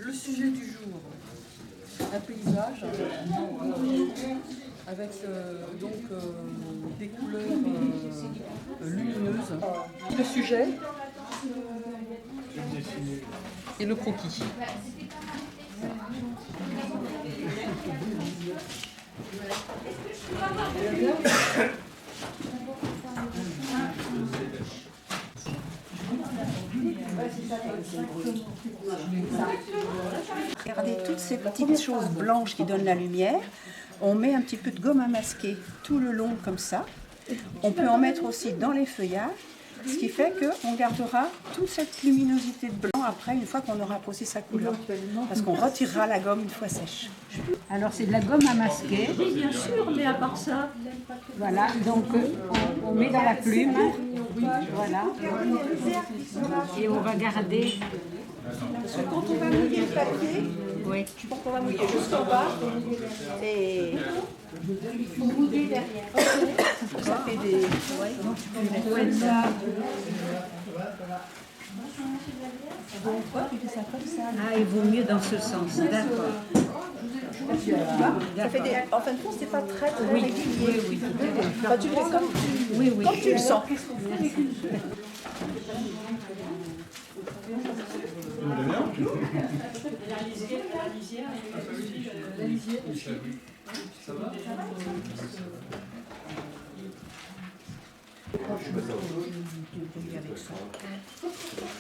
le sujet du jour, un paysage avec des couleurs lumineuses. Le sujet et le croquis. Regardez toutes ces petites choses blanches qui donnent la lumière. On met un petit peu de gomme à masquer tout le long comme ça. On peut en mettre aussi dans les feuillages, ce qui fait qu'on gardera toute cette luminosité de blanc après une fois qu'on aura posé sa couleur. Parce qu'on retirera la gomme une fois sèche. Alors c'est de la gomme à masquer. Oui, bien sûr, mais à part ça, Voilà, donc on met dans la plume. Voilà. Et on va garder. Parce que quand on va mouiller le papier, Oui. je pense qu'on va mouiller jusqu'en bas. Et il faut mouiller derrière. Ça fait des... Ouais, ça. Pourquoi tu fais ça comme ça? Ah, il vaut mieux dans ce sens. D'accord. Ça fait des... En fin de compte, c'est pas très Oui, régulier. oui, oui. Enfin, tu le fais comme tu le sens.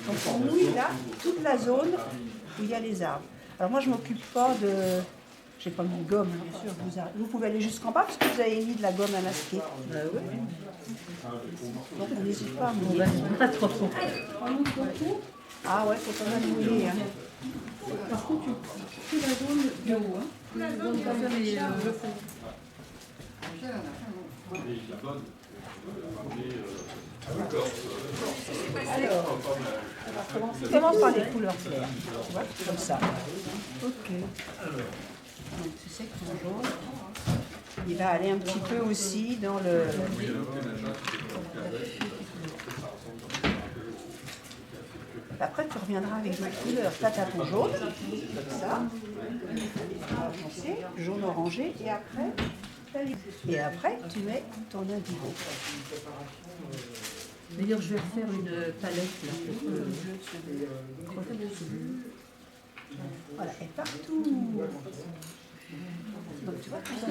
Donc on mouille là toute la zone où il y a les arbres. Alors moi je m'occupe pas de... J'ai pas mis de gomme, bien sûr. Vous pouvez aller jusqu'en bas parce que vous avez mis de la gomme à masquer. Donc on n'hésite pas à mouiller. Pas trop fort. Ah ouais, faut quand même mouiller. Hein. Par contre, tu fais la zone de haut. La zone va faire le fond. Alors, on commence par les couleurs claires. Tu vois, comme ça. Ok. Donc tu sais que ton jaune, il va aller un petit peu aussi dans le... Après, tu reviendras avec d'autres couleurs. Là, tu as ton jaune, comme ça. Foncé, jaune orangé. Et après, tu mets ton indigo. d'ailleurs, je vais refaire une palette là. Voilà, et partout. Donc, tu vois, tout ça.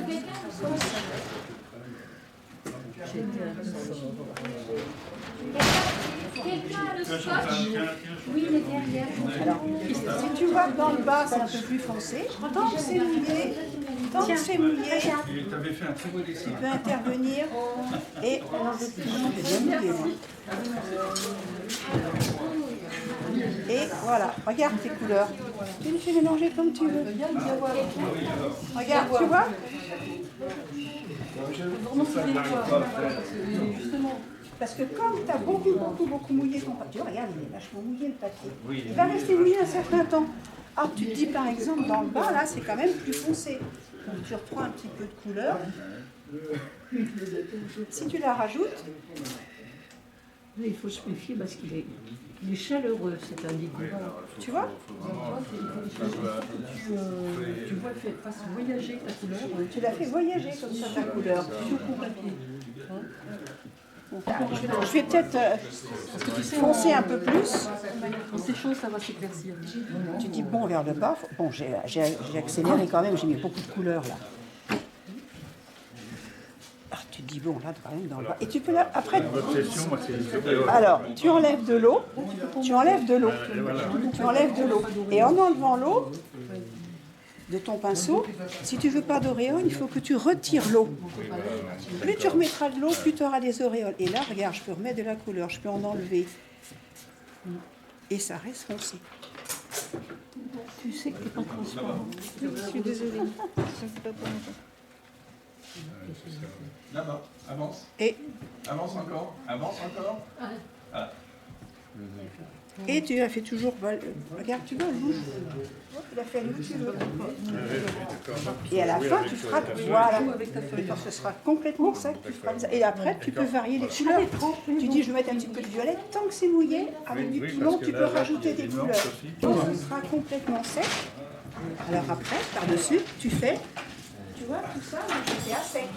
Quelqu'un a le scotch? Oui, il est derrière. Alors, si tu vois que dans le bas, c'est un peu plus foncé, tant que c'est mouillé, Il t'avait fait un très beau dessin. tu peux intervenir et bien mouillé, moi. Et voilà, regarde tes couleurs. Tu les fais mélanger comme tu veux. Regarde, tu vois? Parce que comme tu as beaucoup mouillé ton papier, regarde, il est vachement mouillé le papier. Il va rester mouillé un certain temps. Alors tu te dis par exemple dans le bas, là c'est quand même plus foncé. Donc tu reprends un petit peu de couleur. Si tu la rajoutes, Là, il faut se méfier parce qu'il est chaleureux cet indigo. tu vois? Tu vois, fasse voyager ta couleur. Tu l'as fait voyager comme ça ta couleur. Sur ton papier. Je vais peut-être foncer un peu plus. En séchant, ça va s'éclaircir. Tu dis bon vers le bas. Bon, j'ai accéléré quand même, j'ai mis beaucoup de couleurs là. Ah, tu te dis bon là quand même dans le bas. Et tu peux là après. L'obsession, moi, c'est Alors tu enlèves de l'eau, tu enlèves de l'eau, tu enlèves de l'eau. Et en enlevant l'eau de ton pinceau, si tu veux pas d'auréoles, il faut que tu retires l'eau. Plus tu remettras de l'eau, plus tu auras des auréoles. Et là, regarde, je peux remettre de la couleur, je peux en enlever. Et ça reste foncé. Tu sais que tu n'es pas transparent. Je suis désolée. Là-bas, avance. Et Avance encore. Avance encore. Voilà. Et tu as fait toujours, regarde, tu vois, bouge. Tu l'as fait où tu veux. Et à la fin, tu feras, voilà, quand ce sera complètement sec, tu feras ça. Et après, tu peux varier les couleurs. Tu dis, je vais mettre un petit peu de violet. Tant que c'est mouillé, avec du pilon, tu peux rajouter des couleurs. Quand ce sera complètement sec, alors après, par-dessus, tu fais, tu vois, tout ça, moi, je fais à sec.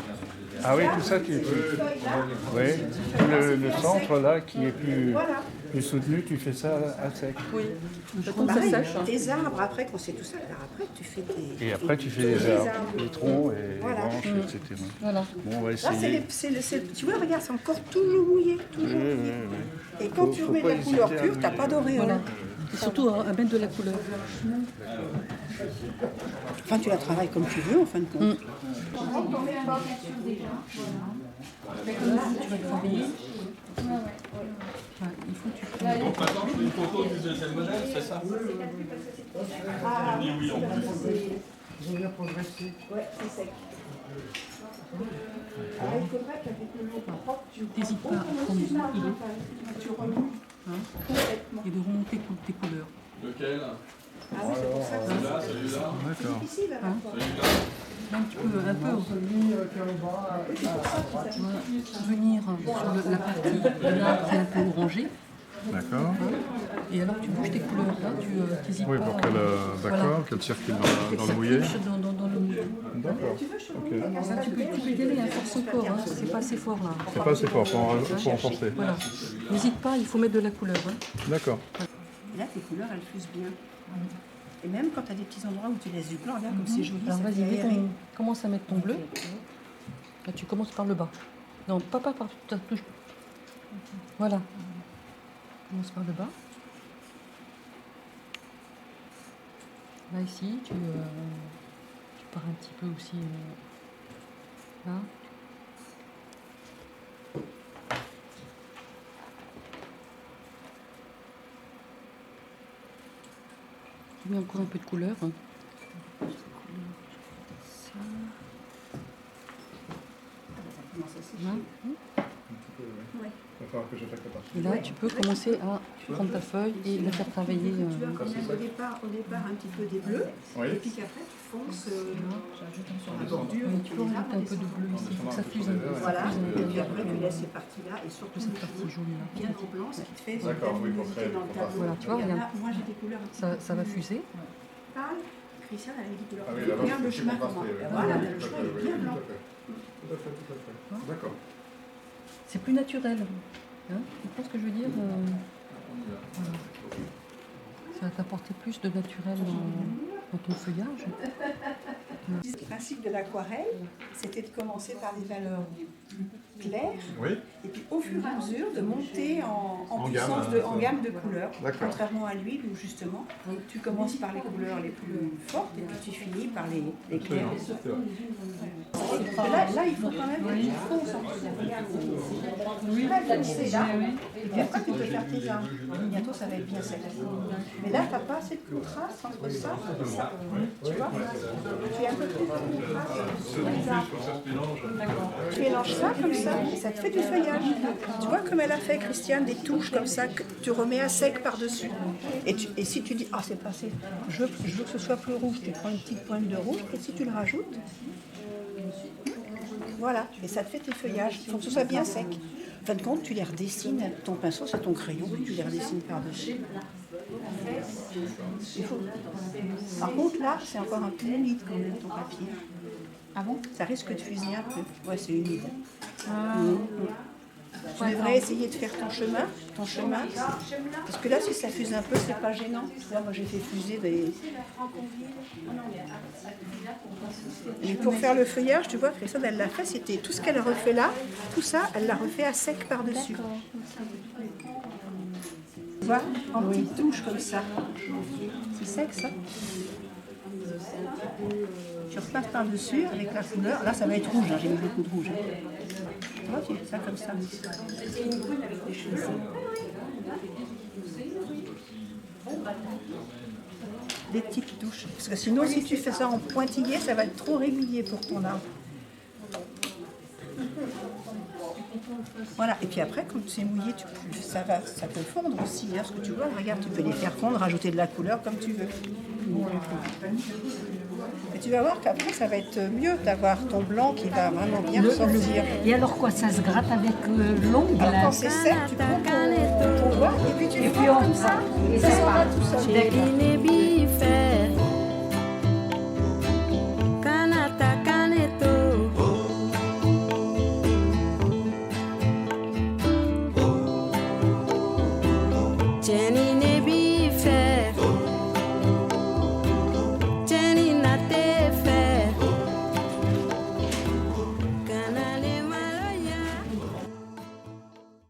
Ah oui, tout ça, tu... Oui, le centre là qui est plus soutenu, tu fais ça à sec. Oui. Pareil, tes arbres, après, quand c'est tout ça, alors après, tu fais des... Et après, tu fais les arbres, les troncs et les Voilà. branches, etc. Voilà. Bon, on va Là, essayer. tu vois, regarde, c'est encore toujours mouillé, toujours mouillé. Et quand tu remets de la couleur pure, tu n'as pas d'auréole. Voilà. Et surtout à mettre de la couleur. Enfin, tu la travailles comme tu veux, en fin de compte. Tu vas travailler. Enfin, il faut que tu prennes. Donc maintenant, je fais une photo du deuxième modèle, c'est ça? Oui, oui, en plus. Ouais, c'est sec. N'hésite pas à prendre du pilon Tu remontes complètement. et de remonter toutes tes couleurs. Lequel? Ah oui, c'est pour ça que c'est Celui-là, celui-là. D'accord. ici, là. Un petit peu, un peu. Tu vas venir sur la partie là qui est un peu orangée. D'accord. Et alors tu bouges tes couleurs. Là, tu n'hésites Oui, pas. pour qu'elle circule dans le mouillé. Dans le mouillé. D'accord. Ok. Là, tu peux y aller, hein, force encore. Hein. C'est pas assez fort là. C'est pas assez fort pour renforcer. Voilà. N'hésite pas, il faut mettre de la couleur. Hein. D'accord. Là, tes couleurs, elles fusent bien. Et même quand tu as des petits endroits où tu laisses du blanc, regarde comme c'est joli. Alors ça vas-y, fait mets aérer. commence à mettre ton bleu. Là, tu commences par le bas. Non, pas par ta touche. Voilà. Commence par le bas. Là, ici, tu pars un petit peu aussi. Là. Tu mets encore un peu de couleur. Hein. Là. Et là, tu peux commencer à prendre ta feuille et la faire travailler. Tu vas quand même au départ un petit peu des bleus, et puis qu'après tu fonces sur la bordure. Tu peux rajouter un peu de bleu ici, il faut que ça fuse un peu. Voilà, et puis après tu laisses ces parties-là, et surtout Cette partie jaune là. bien en blanc, ce qui te fait D'accord, oui, pour créer dans le tableau. Voilà, tu vois, Regarde, regarde. là, moi j'ai des couleurs un petit peu Ça va fuser. pâles. Christian, elle a des couleurs. Ah oui, là-bas, Regarde le c'est chemin contrasté, comment. oui. Voilà, Oui, le tout à chemin fait, est oui, bien tout blanc. à fait. D'accord. C'est plus naturel. Hein, tu comprends ce que je veux dire voilà. Ça va t'apporter plus de naturel dans ton feuillage. Le principe de l'aquarelle, c'était de commencer par des valeurs claires, Oui. et puis au fur et à mesure de monter en puissance, gamme, en gamme de couleurs. D'accord. Contrairement à l'huile où justement, tu commences par les couleurs les plus fortes et puis tu finis par les claires. Là, il faut quand même que tu fonces en dessous. Regarde, là, c'est là, et puis après tu peux faire tes arbres. Bientôt ça va être bien sec. Mais là, tu n'as pas assez de contraste entre ça et ça. Tu vois, tu as un peu plus de contraste. Tu mélanges ça comme ça, et ça te fait du feuillage. Tu vois comme elle a fait, Christiane, des touches comme ça que tu remets à sec par-dessus. Et si tu dis, ah c'est passé, je veux que ce soit plus rouge, tu prends une petite pointe de rouge, et si tu le rajoutes, voilà, et ça te fait tes feuillages. Il faut que ce soit bien sec. En fin de compte, tu les redessines, ton pinceau c'est ton crayon, tu les redessines par-dessus. Par contre là, c'est encore un peu humide quand même ton papier. Ah bon? Ça risque de fuser un peu. Ouais, c'est humide. Tu devrais essayer de faire ton chemin. Parce que là, si ça fuse un peu, c'est pas gênant. Là, moi, j'ai fait fuser des... Et pour faire le feuillage, tu vois, Christine, elle l'a fait, c'était tout ce qu'elle a refait là, tout ça, elle l'a refait à sec par-dessus. Tu vois, en petites touches comme ça. C'est sec, ça. Tu repasses par-dessus avec la couleur. Là, ça va être rouge, hein. J'ai mis beaucoup de rouge. Tu vois, tu fais ça comme ça. C'est une brune avec des cheveux. Des petites touches. Parce que sinon, si tu fais ça en pointillé, ça va être trop régulier pour ton arbre. Voilà, et puis après, quand c'est mouillé, ça peut fondre aussi. Hein, ce que tu vois, regarde, tu peux les faire fondre, rajouter de la couleur comme tu veux. Et tu vas voir qu'après, ça va être mieux d'avoir ton blanc qui va vraiment bien ressortir. Et alors quoi, ça se gratte avec l'ongle Alors, là. quand c'est sec, tu prends ton doigt et puis tu le Puis fais on comme ça. et Ça ça s'en va part. tout seul. Ini bife kanata kaneto Jenny